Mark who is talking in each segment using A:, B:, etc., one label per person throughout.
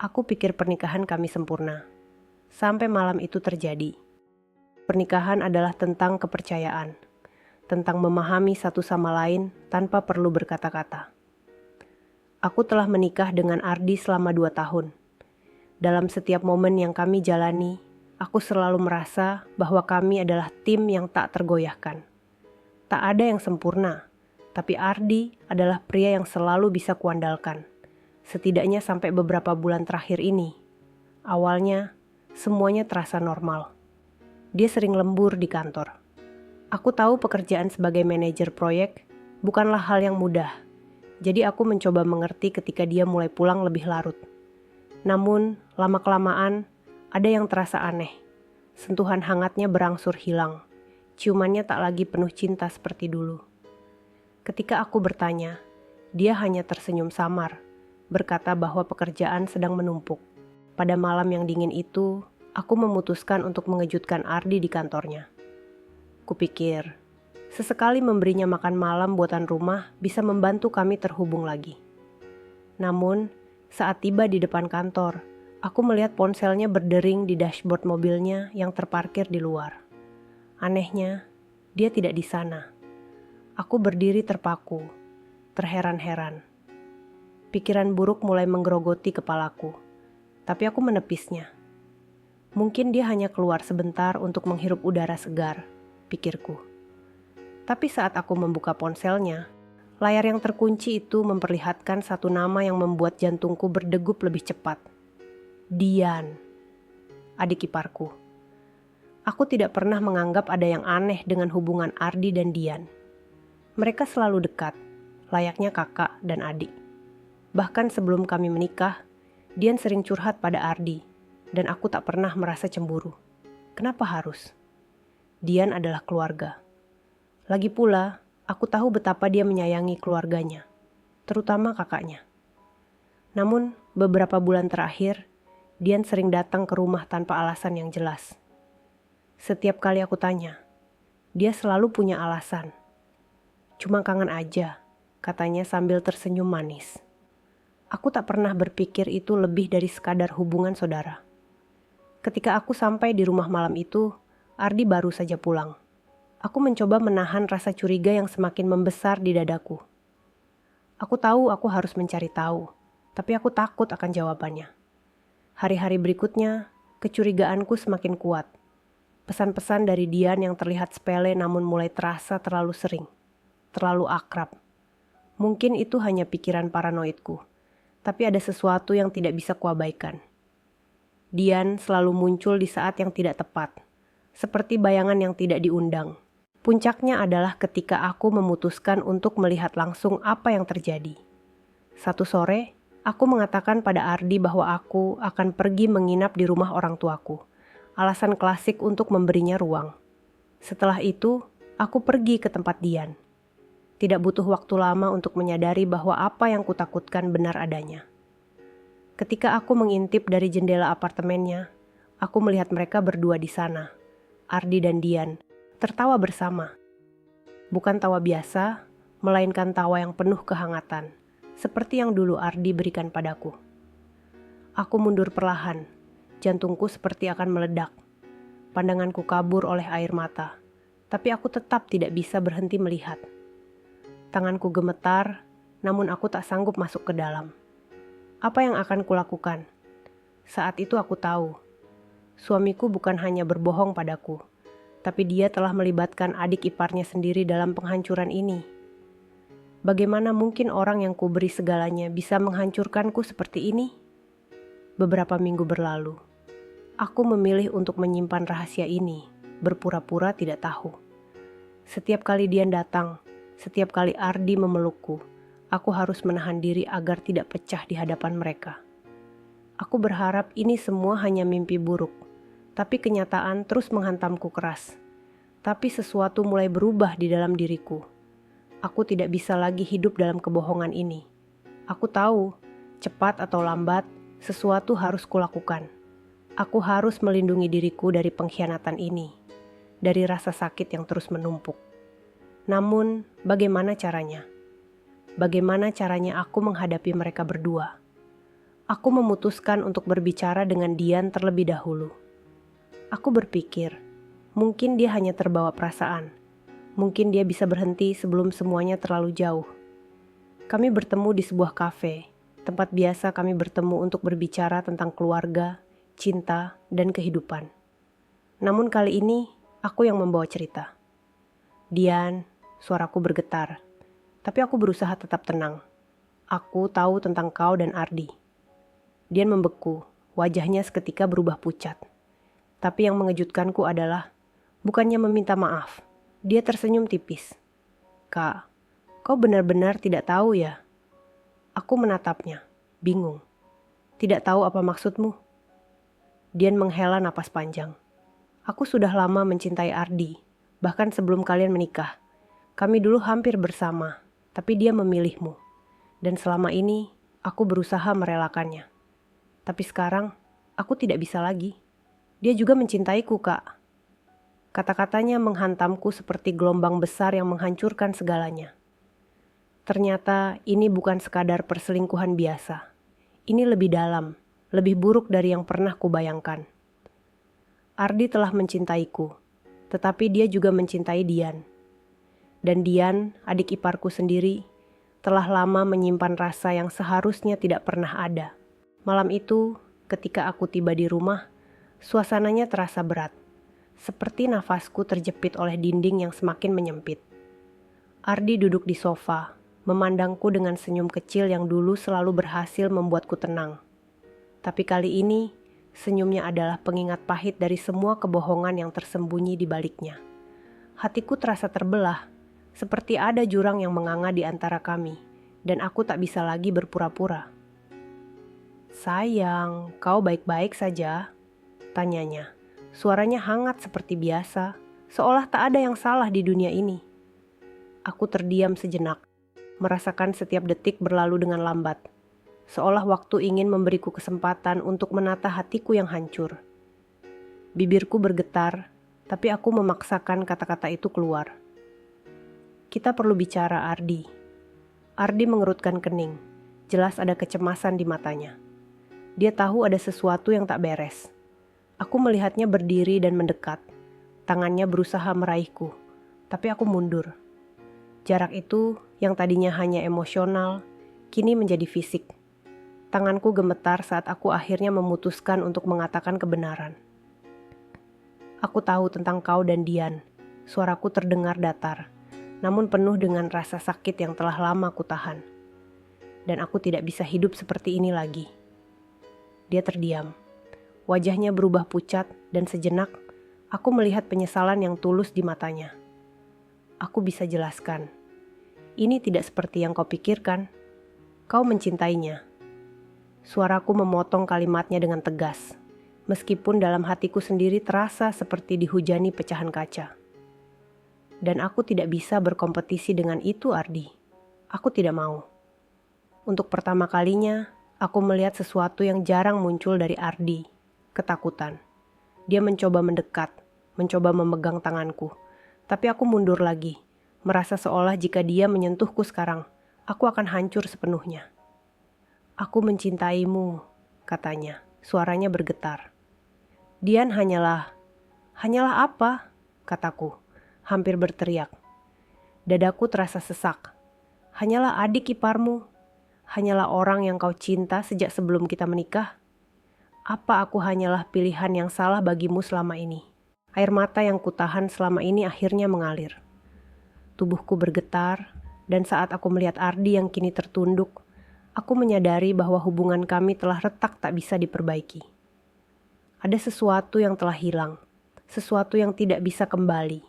A: Aku pikir pernikahan kami sempurna. Sampai malam itu terjadi. Pernikahan adalah tentang kepercayaan, tentang memahami satu sama lain tanpa perlu berkata-kata. Aku telah menikah dengan Ardi selama 2 tahun. Dalam setiap momen yang kami jalani, aku selalu merasa bahwa kami adalah tim yang tak tergoyahkan. Tak ada yang sempurna, tapi Ardi adalah pria yang selalu bisa kuandalkan. Setidaknya sampai beberapa bulan terakhir ini. Awalnya, semuanya terasa normal. Dia sering lembur di kantor. Aku tahu pekerjaan sebagai manajer proyek bukanlah hal yang mudah. Jadi aku mencoba mengerti ketika dia mulai pulang lebih larut. Namun, lama-kelamaan ada yang terasa aneh. Sentuhan hangatnya berangsur hilang. Ciumannya tak lagi penuh cinta seperti dulu. Ketika aku bertanya, dia hanya tersenyum samar, berkata bahwa pekerjaan sedang menumpuk. Pada malam yang dingin itu, aku memutuskan untuk mengejutkan Ardi di kantornya. Kupikir, sesekali memberinya makan malam buatan rumah bisa membantu kami terhubung lagi. Namun, saat tiba di depan kantor, aku melihat ponselnya berdering di dashboard mobilnya yang terparkir di luar. Anehnya, dia tidak di sana. Aku berdiri terpaku, terheran-heran. Pikiran buruk mulai menggerogoti kepalaku, tapi aku menepisnya. Mungkin dia hanya keluar sebentar untuk menghirup udara segar, pikirku. Tapi saat aku membuka ponselnya, layar yang terkunci itu memperlihatkan satu nama yang membuat jantungku berdegup lebih cepat. Dian, adik iparku. Aku tidak pernah menganggap ada yang aneh dengan hubungan Ardi dan Dian. Mereka selalu dekat, layaknya kakak dan adik. Bahkan sebelum kami menikah, Dian sering curhat pada Ardi, dan aku tak pernah merasa cemburu. Kenapa harus? Dian adalah keluarga. Lagi pula, aku tahu betapa dia menyayangi keluarganya, terutama kakaknya. Namun, beberapa bulan terakhir, Dian sering datang ke rumah tanpa alasan yang jelas. Setiap kali aku tanya, dia selalu punya alasan. Cuma kangen aja, katanya sambil tersenyum manis. Aku tak pernah berpikir itu lebih dari sekadar hubungan saudara. Ketika aku sampai di rumah malam itu, Ardi baru saja pulang. Aku mencoba menahan rasa curiga yang semakin membesar di dadaku. Aku tahu aku harus mencari tahu, tapi aku takut akan jawabannya. Hari-hari berikutnya, kecurigaanku semakin kuat. Pesan-pesan dari Dian yang terlihat sepele namun mulai terasa terlalu sering, terlalu akrab. Mungkin itu hanya pikiran paranoidku, tapi ada sesuatu yang tidak bisa kuabaikan. Dian selalu muncul di saat yang tidak tepat, seperti bayangan yang tidak diundang. Puncaknya adalah ketika aku memutuskan untuk melihat langsung apa yang terjadi. Satu sore, aku mengatakan pada Ardi bahwa aku akan pergi menginap di rumah orang tuaku. Alasan klasik untuk memberinya ruang. Setelah itu, aku pergi ke tempat Dian. Tidak butuh waktu lama untuk menyadari bahwa apa yang kutakutkan benar adanya. Ketika aku mengintip dari jendela apartemennya, aku melihat mereka berdua di sana, Ardi dan Dian, tertawa bersama. Bukan tawa biasa, melainkan tawa yang penuh kehangatan, seperti yang dulu Ardi berikan padaku. Aku mundur perlahan. Jantungku seperti akan meledak. Pandanganku kabur oleh air mata, tapi aku tetap tidak bisa berhenti melihat. Tanganku gemetar, namun aku tak sanggup masuk ke dalam. Apa yang akan kulakukan? Saat itu aku tahu, suamiku bukan hanya berbohong padaku, tapi dia telah melibatkan adik iparnya sendiri dalam penghancuran ini. Bagaimana mungkin orang yang kuberi segalanya bisa menghancurkanku seperti ini? Beberapa minggu berlalu. Aku memilih untuk menyimpan rahasia ini, berpura-pura tidak tahu. Setiap kali Dian datang, setiap kali Ardi memelukku, aku harus menahan diri agar tidak pecah di hadapan mereka. Aku berharap ini semua hanya mimpi buruk, tapi kenyataan terus menghantamku keras. Tapi sesuatu mulai berubah di dalam diriku. Aku tidak bisa lagi hidup dalam kebohongan ini. Aku tahu, cepat atau lambat, sesuatu harus kulakukan. Aku harus melindungi diriku dari pengkhianatan ini, dari rasa sakit yang terus menumpuk. Namun, bagaimana caranya? Bagaimana caranya aku menghadapi mereka berdua? Aku memutuskan untuk berbicara dengan Dian terlebih dahulu. Aku berpikir, mungkin dia hanya terbawa perasaan. Mungkin dia bisa berhenti sebelum semuanya terlalu jauh. Kami bertemu di sebuah kafe, tempat biasa kami bertemu untuk berbicara tentang keluarga, cinta, dan kehidupan. Namun kali ini, aku yang membawa cerita. Dian, suaraku bergetar. Tapi aku berusaha tetap tenang. Aku tahu tentang kau dan Ardi. Dian membeku, wajahnya seketika berubah pucat. Tapi yang mengejutkanku adalah, bukannya meminta maaf, dia tersenyum tipis. Kak, kau benar-benar tidak tahu ya? Aku menatapnya, bingung. Tidak tahu apa maksudmu? Dian menghela napas panjang. Aku sudah lama mencintai Ardi, bahkan sebelum kalian menikah. Kami dulu hampir bersama, tapi dia memilihmu. Dan selama ini, aku berusaha merelakannya. Tapi sekarang, aku tidak bisa lagi. Dia juga mencintaiku, Kak. Kata-katanya menghantamku seperti gelombang besar yang menghancurkan segalanya. Ternyata ini bukan sekadar perselingkuhan biasa. Ini lebih dalam, lebih buruk dari yang pernah kubayangkan. Ardi telah mencintaiku, tetapi dia juga mencintai Dian. Dan Dian, adik iparku sendiri, telah lama menyimpan rasa yang seharusnya tidak pernah ada. Malam itu, ketika aku tiba di rumah, suasananya terasa berat, seperti nafasku terjepit oleh dinding yang semakin menyempit. Ardi duduk di sofa, memandangku dengan senyum kecil yang dulu selalu berhasil membuatku tenang. Tapi kali ini, senyumnya adalah pengingat pahit dari semua kebohongan yang tersembunyi di baliknya. Hatiku terasa terbelah, seperti ada jurang yang menganga di antara kami, dan aku tak bisa lagi berpura-pura. Sayang, kau baik-baik saja? Tanyanya. Suaranya hangat seperti biasa, seolah tak ada yang salah di dunia ini. Aku terdiam sejenak, merasakan setiap detik berlalu dengan lambat, seolah waktu ingin memberiku kesempatan untuk menata hatiku yang hancur. Bibirku bergetar, tapi aku memaksakan kata-kata itu keluar. Kita perlu bicara, Ardi. Ardi mengerutkan kening, jelas ada kecemasan di matanya. Dia tahu ada sesuatu yang tak beres. Aku melihatnya berdiri dan mendekat. Tangannya berusaha meraihku, tapi aku mundur. Jarak itu yang tadinya hanya emosional, kini menjadi fisik. Tanganku gemetar saat aku akhirnya memutuskan untuk mengatakan kebenaran. Aku tahu tentang kau dan Dian. Suaraku terdengar datar, namun penuh dengan rasa sakit yang telah lama kutahan. Dan aku tidak bisa hidup seperti ini lagi. Dia terdiam. Wajahnya berubah pucat dan sejenak aku melihat penyesalan yang tulus di matanya. Aku bisa jelaskan. Ini tidak seperti yang kau pikirkan. Kau mencintainya. Suaraku memotong kalimatnya dengan tegas, meskipun dalam hatiku sendiri terasa seperti dihujani pecahan kaca. Dan aku tidak bisa berkompetisi dengan itu, Ardi. Aku tidak mau. Untuk pertama kalinya, aku melihat sesuatu yang jarang muncul dari Ardi, ketakutan. Dia mencoba mendekat, mencoba memegang tanganku, tapi aku mundur lagi, merasa seolah jika dia menyentuhku sekarang, aku akan hancur sepenuhnya. Aku mencintaimu, katanya, suaranya bergetar. Dian hanyalah apa? Kataku, hampir berteriak. Dadaku terasa sesak. Hanyalah adik iparmu. Hanyalah orang yang kau cinta sejak sebelum kita menikah? Apa aku hanyalah pilihan yang salah bagimu selama ini? Air mata yang kutahan selama ini akhirnya mengalir. Tubuhku bergetar, dan saat aku melihat Ardi yang kini tertunduk, aku menyadari bahwa hubungan kami telah retak tak bisa diperbaiki. Ada sesuatu yang telah hilang, sesuatu yang tidak bisa kembali.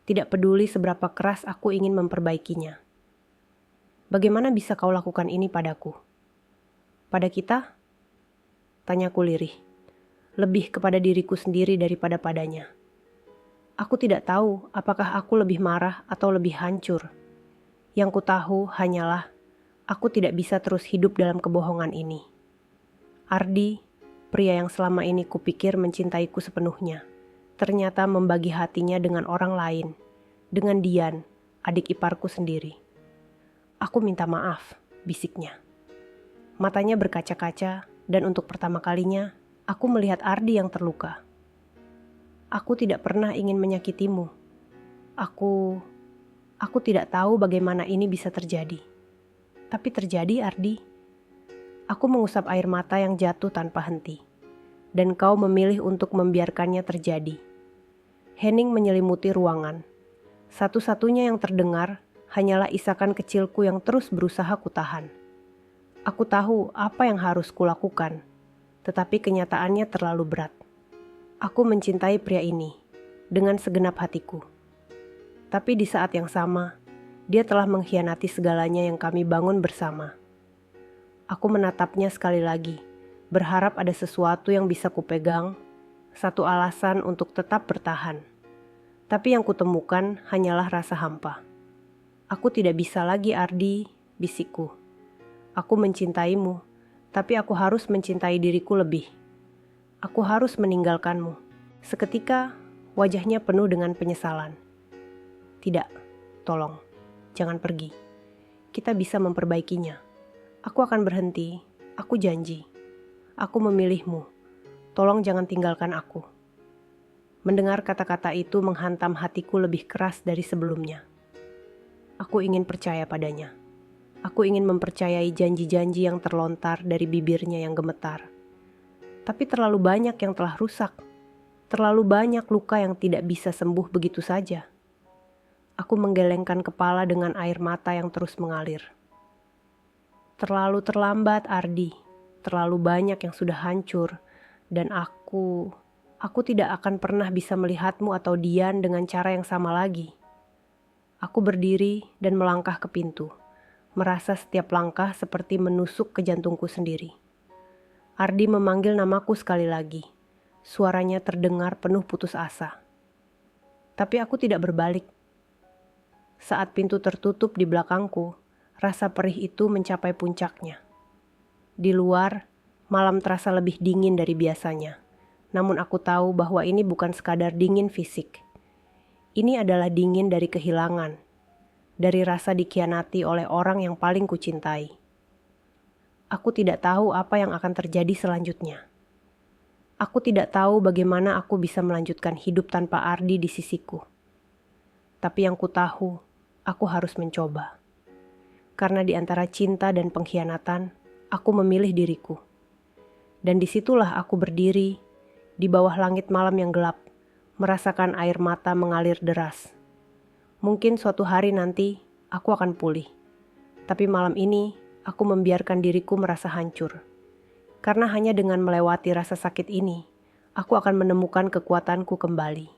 A: Tidak peduli seberapa keras aku ingin memperbaikinya. Bagaimana bisa kau lakukan ini padaku? Pada kita? Tanyaku lirih. Lebih kepada diriku sendiri daripada padanya. Aku tidak tahu apakah aku lebih marah atau lebih hancur. Yang ku tahu hanyalah aku tidak bisa terus hidup dalam kebohongan ini. Ardi, pria yang selama ini kupikir mencintaiku sepenuhnya, ternyata membagi hatinya dengan orang lain, dengan Dian, adik iparku sendiri. Aku minta maaf, bisiknya. Matanya berkaca-kaca, dan untuk pertama kalinya, aku melihat Ardi yang terluka. Aku tidak pernah ingin menyakitimu. Aku tidak tahu bagaimana ini bisa terjadi. Tapi terjadi, Ardi. Aku mengusap air mata yang jatuh tanpa henti. Dan kau memilih untuk membiarkannya terjadi. Hening menyelimuti ruangan. Satu-satunya yang terdengar hanyalah isakan kecilku yang terus berusaha kutahan. Aku tahu apa yang harus kulakukan, tetapi kenyataannya terlalu berat. Aku mencintai pria ini dengan segenap hatiku. Tapi di saat yang sama, dia telah mengkhianati segalanya yang kami bangun bersama. Aku menatapnya sekali lagi, berharap ada sesuatu yang bisa kupegang, satu alasan untuk tetap bertahan. Tapi yang kutemukan hanyalah rasa hampa. Aku tidak bisa lagi, Ardi, bisikku. Aku mencintaimu, tapi aku harus mencintai diriku lebih. Aku harus meninggalkanmu. Seketika, wajahnya penuh dengan penyesalan. Tidak, tolong, jangan pergi. Kita bisa memperbaikinya. Aku akan berhenti, aku janji. Aku memilihmu. Tolong jangan tinggalkan aku. Mendengar kata-kata itu menghantam hatiku lebih keras dari sebelumnya. Aku ingin percaya padanya. Aku ingin mempercayai janji-janji yang terlontar dari bibirnya yang gemetar. Tapi terlalu banyak yang telah rusak. Terlalu banyak luka yang tidak bisa sembuh begitu saja. Aku menggelengkan kepala dengan air mata yang terus mengalir. Terlalu terlambat, Ardi. Terlalu banyak yang sudah hancur. Dan aku tidak akan pernah bisa melihatmu atau Dian dengan cara yang sama lagi. Aku berdiri dan melangkah ke pintu. Merasa setiap langkah seperti menusuk ke jantungku sendiri. Ardi memanggil namaku sekali lagi. Suaranya terdengar penuh putus asa. Tapi aku tidak berbalik. Saat pintu tertutup di belakangku, rasa perih itu mencapai puncaknya. Di luar, malam terasa lebih dingin dari biasanya. Namun aku tahu bahwa ini bukan sekadar dingin fisik. Ini adalah dingin dari kehilangan. Dari rasa dikhianati oleh orang yang paling kucintai. Aku tidak tahu apa yang akan terjadi selanjutnya. Aku tidak tahu bagaimana aku bisa melanjutkan hidup tanpa Ardi di sisiku. Tapi yang ku tahu, aku harus mencoba. Karena di antara cinta dan pengkhianatan, aku memilih diriku. Dan disitulah aku berdiri, di bawah langit malam yang gelap, merasakan air mata mengalir deras. Mungkin suatu hari nanti aku akan pulih. Tapi malam ini aku membiarkan diriku merasa hancur. Karena hanya dengan melewati rasa sakit ini, aku akan menemukan kekuatanku kembali.